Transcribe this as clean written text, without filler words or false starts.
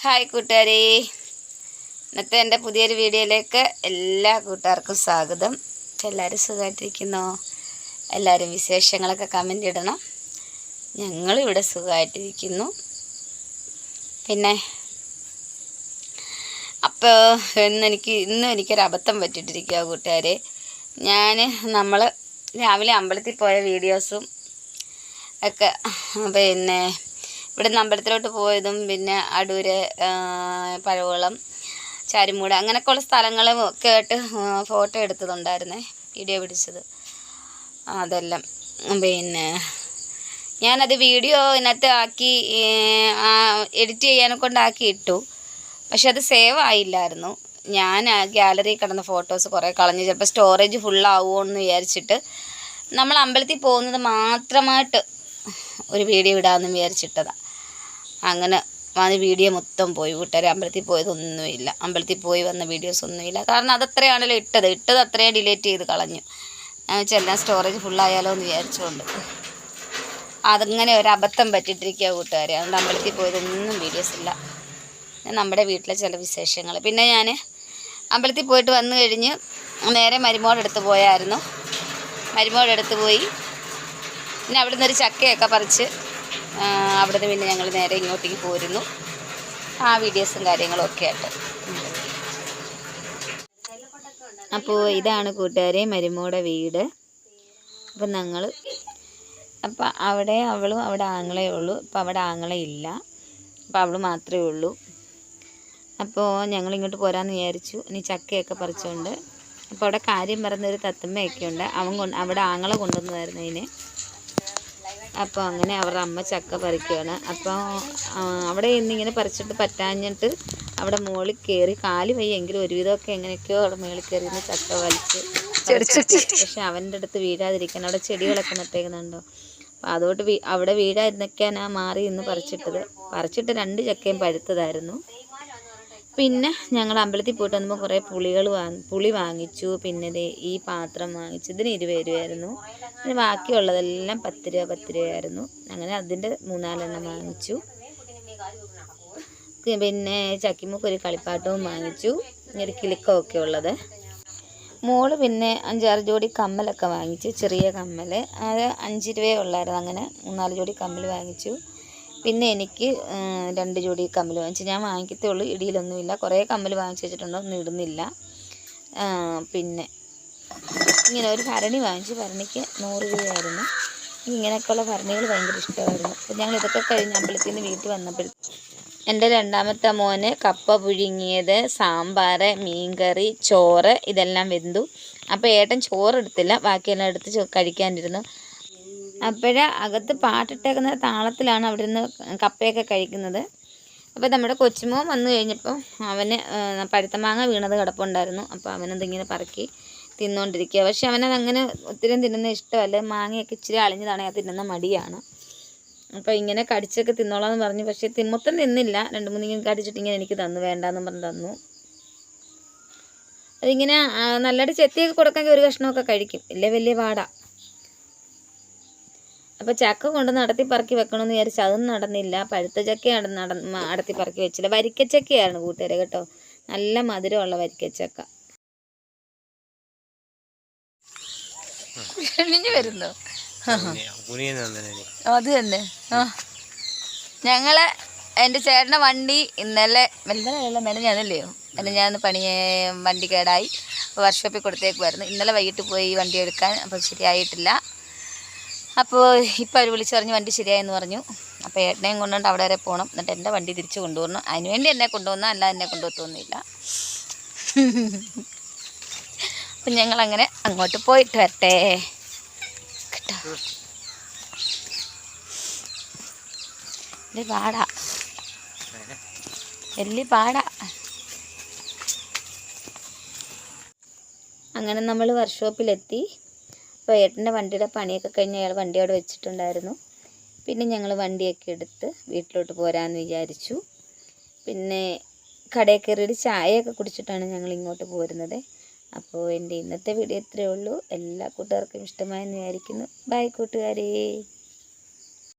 Hi കൂട്ടുകാരെ, ഇന്നത്തെ എൻ്റെ പുതിയൊരു വീഡിയോയിലേക്ക് എല്ലാ കൂട്ടുകാർക്കും സ്വാഗതം. എല്ലാവരും സുഖമായിട്ടിരിക്കുന്നോ? എല്ലാവരും വിശേഷങ്ങളൊക്കെ കമൻ്റ് ഇടണം. ഞങ്ങളിവിടെ സുഖമായിട്ടിരിക്കുന്നു. പിന്നെ അപ്പോൾ ഇന്നും എനിക്കൊരു അബദ്ധം പറ്റിയിട്ടിരിക്കുക കൂട്ടുകാരെ. നമ്മൾ രാവിലെ അമ്പലത്തിൽ പോയ വീഡിയോസും ഒക്കെ പിന്നെ ഇവിടുന്ന് അമ്പലത്തിലോട്ട് പോയതും പിന്നെ അടൂര്, പഴവളം, ചാരുമൂട് അങ്ങനെയൊക്കെയുള്ള സ്ഥലങ്ങളും ഒക്കെ ആയിട്ട് ഫോട്ടോ എടുത്തതുണ്ടായിരുന്നേ, വീഡിയോ പിടിച്ചത്. അതെല്ലാം പിന്നെ ഞാനത് വീഡിയോ ഇതിനകത്ത് ആക്കി എഡിറ്റ് ചെയ്യാനെ കൊണ്ടാക്കി ഇട്ടു. പക്ഷെ അത് സേവ് ആയില്ലായിരുന്നു. ഞാൻ ഗാലറി കിടന്ന ഫോട്ടോസ് കുറേ കളഞ്ഞു. ചിലപ്പോൾ സ്റ്റോറേജ് ഫുള്ളാവുമോ എന്ന് വിചാരിച്ചിട്ട് നമ്മൾ അമ്പലത്തിൽ പോകുന്നത് മാത്രമായിട്ട് ഒരു വീഡിയോ ഇടാമെന്ന് വിചാരിച്ചിട്ടതാണ്. അങ്ങനെ വീഡിയോ മൊത്തം പോയി കൂട്ടുകാരെ. അമ്പലത്തിൽ പോയതൊന്നുമില്ല, അമ്പലത്തിൽ പോയി വന്ന വീഡിയോസ് ഒന്നുമില്ല. കാരണം അതത്രയാണല്ലോ ഇട്ടത് അത്രയും ഡിലീറ്റ് ചെയ്ത് കളഞ്ഞു. എല്ലാം സ്റ്റോറേജ് ഫുള്ളായാലോ എന്ന് വിചാരിച്ചുകൊണ്ട് അതങ്ങനെ ഒരു അബദ്ധം പറ്റിയിട്ടിരിക്കുക കൂട്ടുകാരെ. അതുകൊണ്ട് അമ്പലത്തിൽ പോയതൊന്നും വീഡിയോസ് ഇല്ല. നമ്മുടെ വീട്ടിലെ ചില വിശേഷങ്ങൾ. പിന്നെ ഞാൻ അമ്പലത്തിൽ പോയിട്ട് വന്നു കഴിഞ്ഞ് നേരെ മരുമോളെടുത്ത് പോയായിരുന്നു. മരുമോളെടുത്ത് പോയി പിന്നെ അവിടെ നിന്നൊരു ചക്കയൊക്കെ പറിച്ച് അവിടുന്ന് പിന്നെ ഞങ്ങൾ നേരെ ഇങ്ങോട്ടേക്ക് പോരുന്നു. ആ വീഡിയോസും കാര്യങ്ങളും ഒക്കെ ആയിട്ട്. അപ്പോൾ ഇതാണ് കൂട്ടുകാരെ മരുമോടെ വീട്. അപ്പം അവിടെ അവളും അവിടെ ആങ്ങളേ ഉള്ളൂ. ഇപ്പം അവിടെ ആങ്ങളെ ഇല്ല, അപ്പം അവൾ മാത്രമേ ഉള്ളൂ. അപ്പോൾ ഞങ്ങളിങ്ങോട്ട് പോരാമെന്ന് വിചാരിച്ചു. ഇനി ചക്കയൊക്കെ പറിച്ചുകൊണ്ട് അപ്പോൾ അവിടെ കാര്യം പറഞ്ഞൊരു തത്തമ്മയൊക്കെ ഉണ്ട്. അവിടെ ആങ്ങളെ കൊണ്ടുവന്നതായിരുന്നു അതിനെ. അപ്പോൾ അങ്ങനെ അവരുടെ അമ്മ ചക്ക പറിക്കുകയാണ്. അപ്പോൾ അവിടെ ഇന്നിങ്ങനെ പറിച്ചിട്ട് പറ്റാഞ്ഞിട്ട് അവിടെ മുകളിൽ കയറി, കാല് വയ്യെങ്കിലും ഒരുവിധമൊക്കെ എങ്ങനെയൊക്കെയോ അവിടെ മുകളിൽ കയറി ചക്ക വലിച്ച്. പക്ഷെ അവൻ്റെ അടുത്ത് വീഴാതിരിക്കാൻ അവിടെ ചെടികളൊക്കെ നട്ടേക്കുന്നുണ്ടോ. അപ്പോൾ അതുകൊണ്ട് അവിടെ വീഴാതിരിക്കാൻ മാറി ഇന്ന് പറിച്ചിട്ട് 2 ചക്കയും പഴുത്തതായിരുന്നു. പിന്നെ ഞങ്ങൾ അമ്പലത്തിൽ പോയിട്ട് വന്നപ്പോൾ കുറേ പുളി വാങ്ങിച്ചു. പിന്നെ ഈ പാത്രം വാങ്ങിച്ചു. ഇതിന് 20 രൂപയായിരുന്നു. പിന്നെ ബാക്കിയുള്ളതെല്ലാം 10 രൂപയായിരുന്നു. അങ്ങനെ അതിൻ്റെ 3-4 എണ്ണം വാങ്ങിച്ചു. പിന്നെ ചക്കിമുക്ക് ഒരു കളിപ്പാട്ടവും വാങ്ങിച്ചു, ഒരു കിലുക്കമൊക്കെ ഉള്ളത്. മോള് പിന്നെ 5-6 ജോഡി കമ്മലൊക്കെ വാങ്ങിച്ചു, ചെറിയ കമ്മൽ. അത് 5 രൂപയേ ഉള്ളായിരുന്നു. അങ്ങനെ 3-4 ജോഡി കമ്മൽ വാങ്ങിച്ചു. പിന്നെ എനിക്ക് 2 ജോഡി കമ്മൽ വാങ്ങിച്ചു. ഞാൻ വാങ്ങിക്കത്തേ ഉള്ളൂ, ഇടിയിലൊന്നുമില്ല. കുറേ കമ്മൽ വാങ്ങിച്ച് വെച്ചിട്ടുണ്ടോ, ഒന്നും ഇടുന്നില്ല. പിന്നെ ഇങ്ങനെ ഒരു ഭരണി വാങ്ങിച്ചു. ഭരണിക്ക് 100 രൂപയായിരുന്നു. ഇങ്ങനെയൊക്കെയുള്ള ഭരണികൾ ഭയങ്കര ഇഷ്ടമായിരുന്നു. അപ്പോൾ ഞങ്ങൾ ഇതൊക്കെ കഴിഞ്ഞ് അമ്പലത്തിൽ നിന്ന് വീട്ടിൽ വന്നപ്പോൾ എൻ്റെ രണ്ടാമത്തെ മോന് കപ്പ പുഴുങ്ങിയത്, സാമ്പാർ, മീൻകറി, ചോറ് ഇതെല്ലാം വെന്തു. അപ്പോൾ ഏട്ടൻ ചോറ് എടുത്തില്ല, ബാക്കിയെല്ലാം എടുത്ത് കഴിക്കാനിരുന്നു. അകത്ത് പാട്ടിട്ടേക്കുന്ന താളത്തിലാണ് അവിടെ നിന്ന് കപ്പയൊക്കെ കഴിക്കുന്നത്. അപ്പോൾ നമ്മുടെ കൊച്ചുമോൻ വന്നു കഴിഞ്ഞപ്പോൾ അവന് പഴുത്ത മാങ്ങ വീണത് കിടപ്പുണ്ടായിരുന്നു. അപ്പോൾ അവനതിങ്ങനെ പറക്കി തിന്നുകൊണ്ടിരിക്കുക. പക്ഷെ അവനതങ്ങനെ ഒത്തിരി തിന്നുന്ന ഇഷ്ടമല്ല. മാങ്ങയൊക്കെ ഇച്ചിരി അളിഞ്ഞതാണെങ്കിൽ അത് തിന്നുന്ന മടിയാണ്. അപ്പോൾ ഇങ്ങനെ കടിച്ചൊക്കെ തിന്നോളാമെന്ന് പറഞ്ഞു. പക്ഷേ മൊത്തം തിന്നില്ല. 2-3 ഇങ്ങനെ കടിച്ചിട്ട് ഇങ്ങനെ എനിക്ക് തന്നു, വേണ്ടാന്ന് പറഞ്ഞ് തന്നു. അതിങ്ങനെ നല്ലതായിട്ട് ചെത്തിയൊക്കെ കൊടുക്കാമെങ്കിൽ ഒരു കഷ്ണമൊക്കെ കഴിക്കും, വലിയ പാടാ. അപ്പോൾ ചക്ക കൊണ്ട് നടത്തി പറക്കി വെക്കണമെന്ന് വിചാരിച്ചു, അതൊന്നും നടന്നില്ല. പഴുത്ത ചക്ക അടത്തി പറക്കി വെച്ചില്ല. വരിക്കച്ചക്കയായിരുന്നു കൂട്ടുകാരെ കേട്ടോ, നല്ല മധുരമുള്ള വരിക്കച്ചക്ക. വരുന്നു അത് തന്നെ. എൻ്റെ ചേട്ടൻ്റെ വണ്ടി ഇന്നലെ മെനഞ്ഞാന്നല്ലയോ, ഞാൻ വണ്ടി കേടായി വർക്ക്ഷോപ്പിൽ കൊടുത്തേക്കുമായിരുന്നു. ഇന്നലെ വൈകിട്ട് പോയി വണ്ടി എടുക്കാൻ. അപ്പോൾ ശരിയായിട്ടില്ല. അപ്പോൾ ഇപ്പോൾ അവർ വിളിച്ച് പറഞ്ഞ് വണ്ടി ശരിയായെന്ന് പറഞ്ഞു. അപ്പോൾ ഏട്ടനെയും കൊണ്ടുകൊണ്ട് അവിടെ വരെ പോകണം. എന്നിട്ട് എൻ്റെ വണ്ടി തിരിച്ച് കൊണ്ടുവരണം. അതിനുവേണ്ടി എന്നെ കൊണ്ടുവന്നാൽ അല്ല എന്നെ കൊണ്ടുവത്തൊന്നുമില്ല. അപ്പം ഞങ്ങളങ്ങനെ അങ്ങോട്ട് പോയിട്ട് വരട്ടെ കേട്ടോ. വലിയ പാടാ. അങ്ങനെ നമ്മൾ വർക്ക്ഷോപ്പിലെത്തി. അപ്പോൾ ഏട്ടൻ്റെ വണ്ടിയുടെ പണിയൊക്കെ കഴിഞ്ഞ് അയാൾ വണ്ടി അവിടെ വെച്ചിട്ടുണ്ടായിരുന്നു. പിന്നെ ഞങ്ങൾ വണ്ടിയൊക്കെ എടുത്ത് വീട്ടിലോട്ട് പോരാമെന്ന് വിചാരിച്ചു. പിന്നെ കടയിൽ കയറിയൊരു ചായയൊക്കെ കുടിച്ചിട്ടാണ് ഞങ്ങൾ ഇങ്ങോട്ട് പോരുന്നത്. അപ്പോൾ എൻ്റെ ഇന്നത്തെ വീഡിയോ ഇത്രയേ ഉള്ളൂ. എല്ലാ കൂട്ടുകാർക്കും ഇഷ്ടമായെന്ന് വിചാരിക്കുന്നു. ബൈ കൂട്ടുകാരേ.